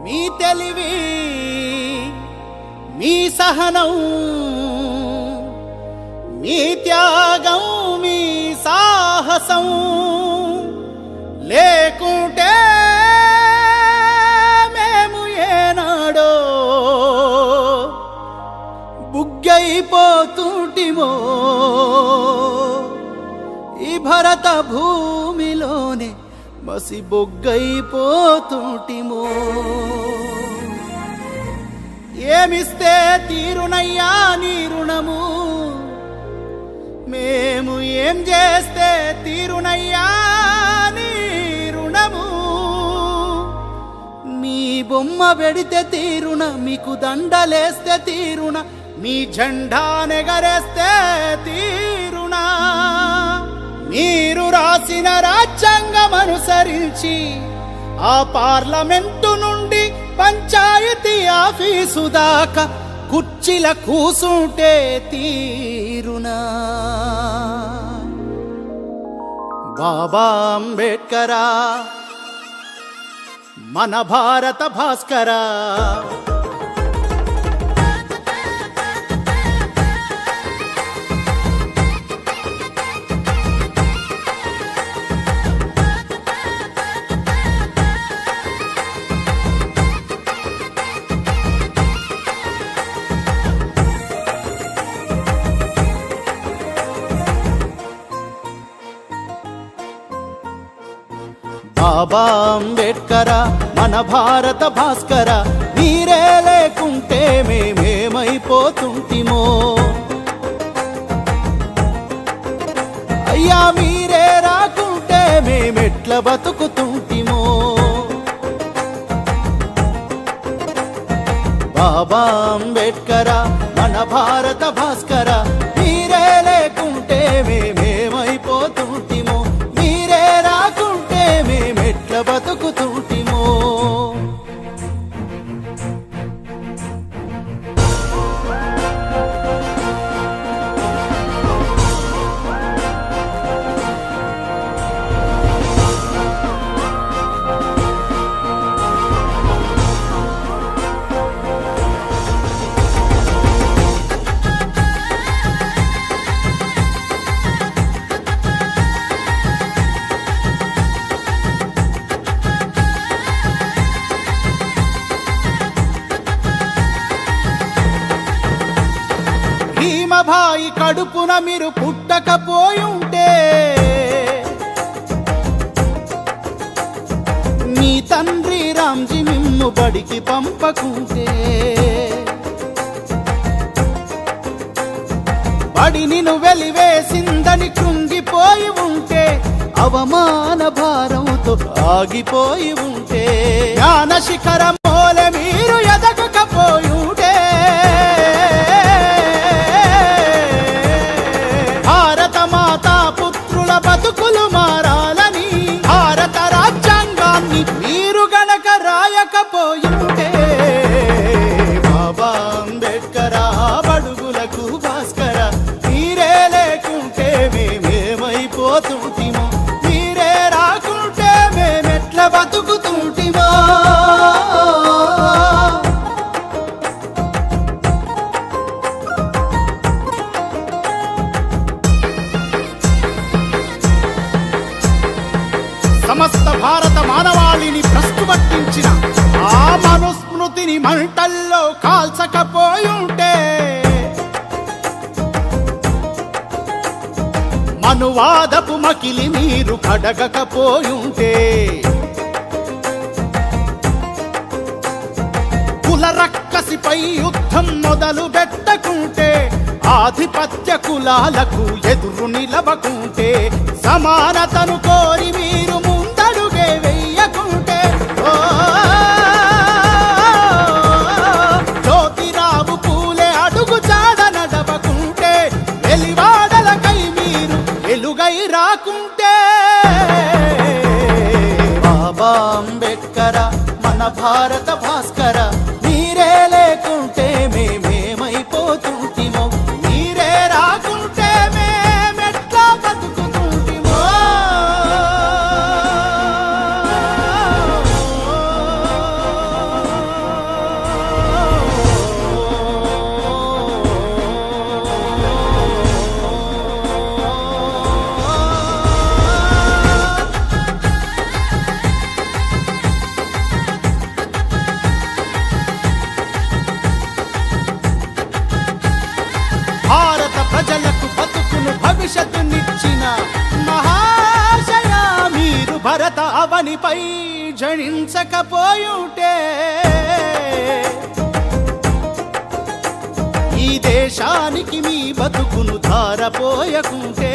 మీ తెలివి మీ సహనం మీ త్యాగం మీ సాహసం లేకుంటే మేము ఏనాడో బుగ్గైపోతుంటిమో ఈ భరత భూమిలోనే మసి బొగ్గైపోతుంటిమో ఏమిస్తే తీరునయ్యా నీ రుణము మేము ఏం చేస్తే తీరునయ్యా నీ రుణము మీ బొమ్మ పెడితే తీరున మీకు దండలేస్తే తీరున మీ జెండా నెగరేస్తే తీరునా మీరు రాసిన రాజ్యాంగం అనుసరించి ఆ పార్లమెంటు నుండి పంచాయతీ ఆఫీసు దాకా కుర్చీల కూసుంటే తీరునా బాబా అంబేడ్కరా మన భారత భాస్కరా బాబా అంబేడ్కర మన భారత భాస్కర మీరే లేకుంటే మేమేమైపోతుంటిమో అయ్యా మీరే రాకుంటే మేమెట్ల బతుకుతుంటిమో బాబా అంబేడ్కర మన భారత భాస్కర మీరే లేకుంటే మేమేమైపోతుంటిమో మీరే రాకుంటే మేమెట్ల బతుకుతుంటిమో భీమభాయి కడుపున మీరు పుట్టకపోయుంటే మీ తండ్రి రామ్జీ మిమ్ము బడికి పంపకుంటే బడి నిన్ను వెలివేసిందని కృంగిపోయి ఉంటే అవమాన భారంతో ఆగిపోయి ఉంటే జ్ఞాన శిఖరమోలే మీరు ఎదగకపోయుంటే బతుకులు మారాలని భారత రాజ్యాంగాన్ని మీరు గనక రాయకపోయుంటే బాబా అంబేడ్కర బడుగులకు భాస్కర మీరే లేకుంటే మేమేమైపోతుంటిమో మీరే రాకుంటే మేమెట్ల బతుకుతుంటిమో సమస్త భారత మానవాళిని భ్రష్టుపట్టించిన ఆ మనుస్మృతిని మంటల్లో కాల్చకపోయుంటే మనువాదపు మకిలి మీరు కడగకపోయుంటే కుల రక్కసిపై యుద్ధం మొదలు పెట్టకుంటే ఆధిపత్య కులాలకు ఎదురు నిలవకుంటే సమానతను కోరి మీరు ముందడుగే వెయ్యకుంటే జ్యోతిరావు పూలే అడుగు జాడ నడవకుంటే వెలివాడలకై మీరు వెలుగై రాకుంటే బాబా అంబేడ్కర మన భారత భాస్కర మీరే లేకుంటే మేమేమైపోతుంటిమో మీరే రాకుంటే మేమెట్లా బతుకుతుంటిమో భారతావనిపై జనించకపోయుంటే ఈ దేశానికి మీ బతుకును ధారపోయకుంటే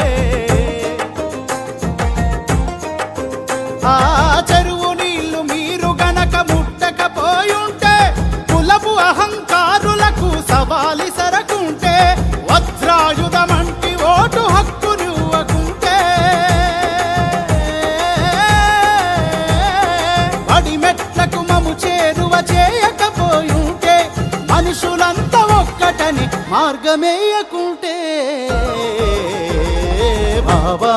ఆ చెరువు నీళ్లు మీరు గనక ముట్టకపోయుంటే కులపు అహంకారులకు సవాలి సరకుంటే వజ్రాయుధమంటి ఓటు హక్కు నువ్వకుంటే అడిమెట్లకు మము చేరువ చేయకపోయుంటే మనుషులంతా ఒక్కటని మార్గమేయకుంటే బాబా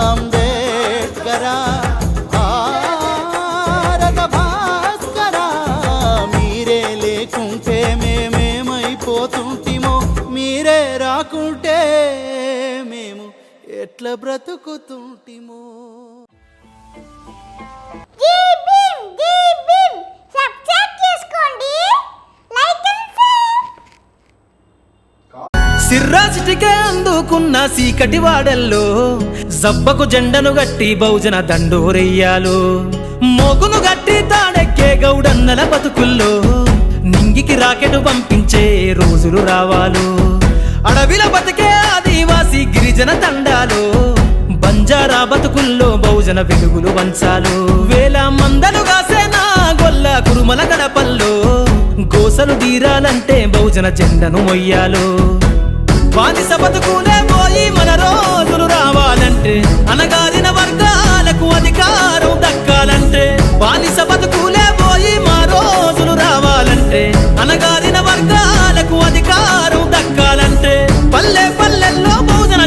అంబేడ్కరా భారత భాస్కరా మీరే లేకుంటే మేమేమైపోతుంటిమో మీరే రాకుంటే మేము ఎట్లా బ్రతుకుతుంటిమో సిర్రాసిటికే అందుకున్న సీకటి వాడల్లో జబ్బకు జెండను గట్టి బహుజన దండోరెయ్యాలు మోగును గట్టి తాడెక్కే గౌడన్నల బతుకుల్లో నింగికి రాకెట్ పంపించే రోజులు రావాలు అడవిల బతికే ఆదివాసి గిరిజన తండాలు బంజారా బతుకుల్లో బహుజన వెలుగులు వంచాలు వేల మందలు కాసేనా గొల్ల కురుమల గడపల్లో గోసలు తీరాలంటే బహుజన జెండను మొయ్యాలు బానిస బతుకులే పోయి మన రోజులు రావాలంటే